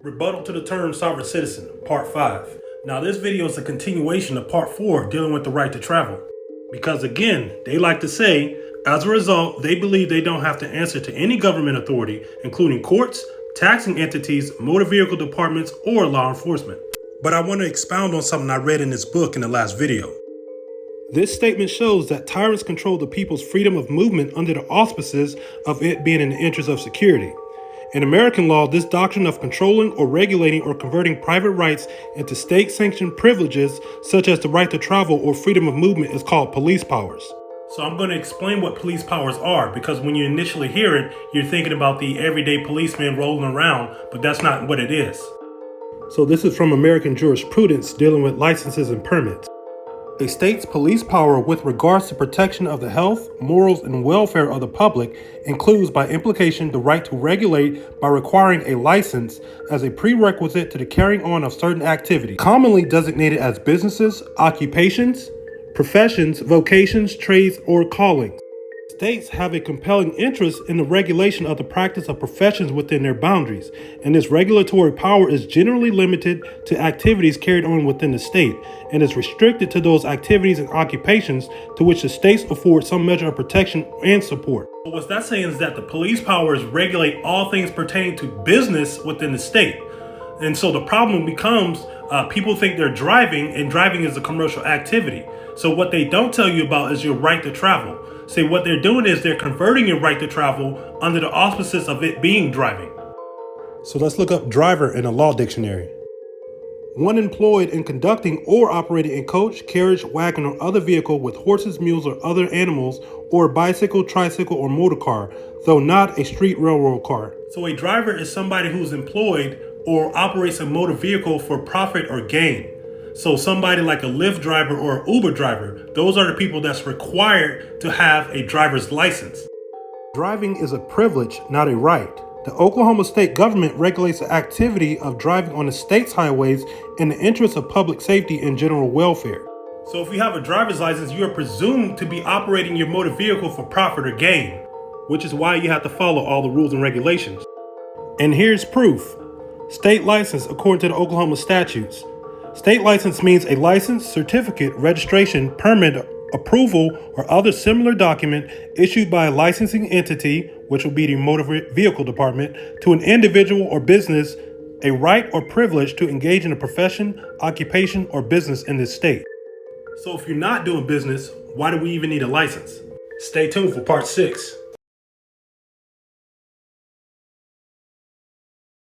Rebuttal to the term sovereign citizen, part 5. Now this video is a continuation of part 4 dealing with the right to travel. Because again, they like to say, as a result, they believe they don't have to answer to any government authority, including courts, taxing entities, motor vehicle departments, or law enforcement. But I want to expound on something I read in this book in the last video. This statement shows that tyrants control the people's freedom of movement under the auspices of it being in the interest of security. In American law, this doctrine of controlling or regulating or converting private rights into state-sanctioned privileges, such as the right to travel or freedom of movement, is called police powers. So I'm going to explain what police powers are, because when you initially hear it, you're thinking about the everyday policeman rolling around, but that's not what it is. So this is from American jurisprudence dealing with licenses and permits. A state's police power with regards to protection of the health, morals, and welfare of the public includes by implication the right to regulate by requiring a license as a prerequisite to the carrying on of certain activities, commonly designated as businesses, occupations, professions, vocations, trades, or callings. States have a compelling interest in the regulation of the practice of professions within their boundaries, and this regulatory power is generally limited to activities carried on within the state, and is restricted to those activities and occupations to which the states afford some measure of protection and support. What that's saying is that the police powers regulate all things pertaining to business within the state. And so the problem becomes people think they're driving, and driving is a commercial activity. So what they don't tell you about is your right to travel. See, what they're doing is they're converting your right to travel under the auspices of it being driving. So let's look up driver in a law dictionary. One employed in conducting or operating a coach, carriage, wagon, or other vehicle with horses, mules, or other animals, or a bicycle, tricycle, or motor car, though not a street railroad car. So a driver is somebody who's employed or operates a motor vehicle for profit or gain. So somebody like a Lyft driver or an Uber driver, those are the people that's required to have a driver's license. Driving is a privilege, not a right. The Oklahoma state government regulates the activity of driving on the state's highways in the interest of public safety and general welfare. So if you have a driver's license, you are presumed to be operating your motor vehicle for profit or gain, which is why you have to follow all the rules and regulations. And here's proof. State license according to the Oklahoma statutes. State license means a license, certificate, registration, permit, approval, or other similar document issued by a licensing entity, which will be the motor vehicle department, to an individual or business, a right or privilege to engage in a profession, occupation, or business in this state. So if you're not doing business, why do we even need a license? Stay tuned for part 6.